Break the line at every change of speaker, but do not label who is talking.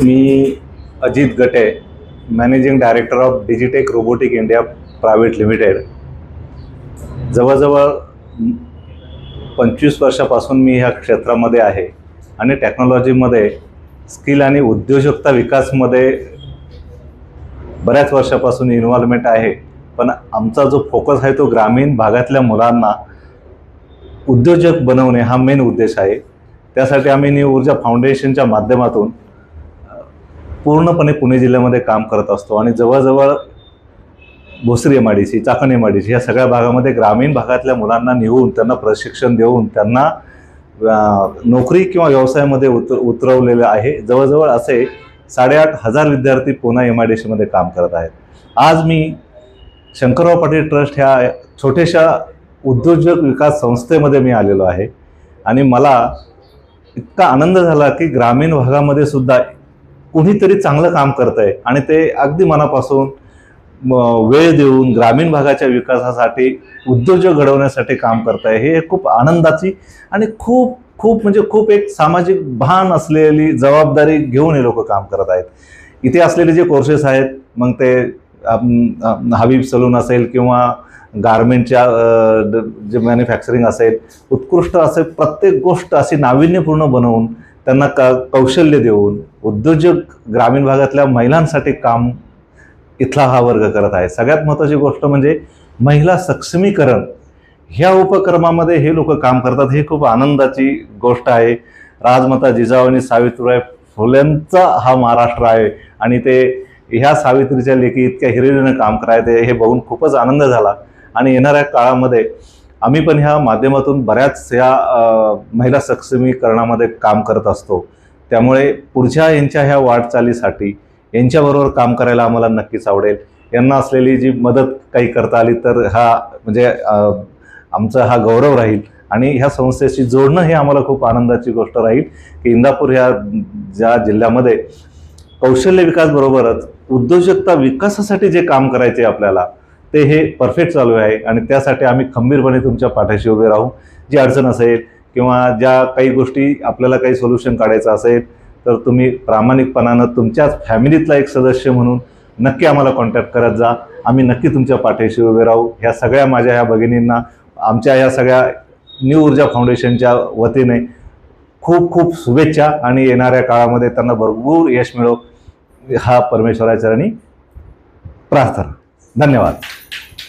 Me Ajit Gate, managing director of Digitech robotic India private limited. जवळजवळ 25 वर्षापासून मी ह्या क्षेत्रामध्ये आहे आणि टेक्नॉलॉजीमध्ये स्किल आणि उद्योजकता विकासमध्ये बऱ्याच वर्षापासून इन्व्हॉल्वमेंट आहे. पण आमचा जो फोकस आहे तो ग्रामीण भागातल्या मुलांना उद्योजक बनवणे हा मेन उद्देश आहे. त्यासाठी आम्ही न्यू ऊर्जा फाउंडेशनच्या माध्यमातून पूर्णपणे पुणे जिल्ह्यामध्ये काम करत असतो आणि जवळजवळ भोसरी MIDC, चाकण MIDC या सगळ्या भागामध्ये ग्रामीण भागातल्या मुलांना नेऊन त्यांना प्रशिक्षण देऊन त्यांना नोकरी किंवा व्यवसायामध्ये उतरवलेलं आहे. जवळजवळ असे 8,500 विद्यार्थी पुणे MIDC मध्ये काम करत आहेत. आज मी शंकरराव पाटील ट्रस्ट ह्या छोट्याशा उद्योजक विकास संस्थेमध्ये मी आलेलो आहे आणि मला इतका आनंद झाला की ग्रामीण भागामध्ये सुद्धा कुणीतरी चांगलं काम करत आहे आणि ते अगदी मनापासून वेळ देऊन ग्रामीण भागाच्या विकासासाठी उद्योजक घडवण्यासाठी काम करत आहे. हे खूप आनंदाची आणि खूप खूप म्हणजे खूप एक सामाजिक भान असलेली जबाबदारी घेऊन हे लोक काम करत आहेत. इथे असलेले जे कोर्सेस आहेत, मग ते हबीब सलून असेल किंवा गारमेंटच्या जे मॅन्युफॅक्चरिंग असेल, उत्कृष्ट असे प्रत्येक गोष्ट अशी नाविन्यपूर्ण बनवून त्यांना कौशल्य देऊन उद्योजक ग्रामीण भागातल्या महिलांसाठी काम इथला हा वर्ग करत आहे. सगळ्यात महत्त्वाची गोष्ट म्हणजे महिला सक्षमीकरण ह्या उपक्रमामध्ये हे लोक काम करतात. हे खूप आनंदाची गोष्ट आहे. राजमाता जिजाऊ आणि सावित्रीबाई फुलेंचा हा महाराष्ट्र आहे आणि ते ह्या सावित्रीच्या लेखी इतक्या हिरिरीनं काम करायचे हे बघून खूपच आनंद झाला. आणि येणाऱ्या काळामध्ये आम्ही पण ह्या माध्यमातून बऱ्याच ह्या महिला सक्षमीकरणामध्ये काम करत असतो. त्यामुळे पुढच्या यांच्या ह्या वाटचालीसाठी यांच्याबरोबर काम करायला आम्हाला नक्कीच आवडेल. यांना असलेली जी मदत काही करता आली तर हा म्हणजे आमचा हा गौरव राहील आणि ह्या संस्थेशी जोडणं हे आम्हाला खूप आनंदाची गोष्ट राहील की इंदापूर ह्या ज्या जिल्ह्यामध्ये कौशल्य विकास बरोबरच उद्योजकता विकासासाठी जे काम करायचे आपल्याला ते हे परफेक्ट चालू आहे आणि त्यासाठी आम्ही खंबीरपणे तुमच्या पाठीशी उभे राहू. जी अडचण असेल किंवा ज्या काही गोष्टी आपल्याला काही सोल्युशन काढायचं असेल तर तुम्ही प्रामाणिकपणानं तुमच्याच फॅमिलीतला एक सदस्य म्हणून नक्की आम्हाला कॉन्टॅक्ट करत जा. आम्ही नक्की तुमच्या पाठीशी उभे राहू. ह्या सगळ्या माझ्या ह्या भगिनींना आमच्या ह्या सगळ्या न्यू ऊर्जा फाउंडेशनच्या वतीने खूप खूप शुभेच्छा आणि येणाऱ्या काळामध्ये त्यांना भरपूर यश मिळो हा परमेश्वराच्या चरणी प्रार्थना. धन्यवाद.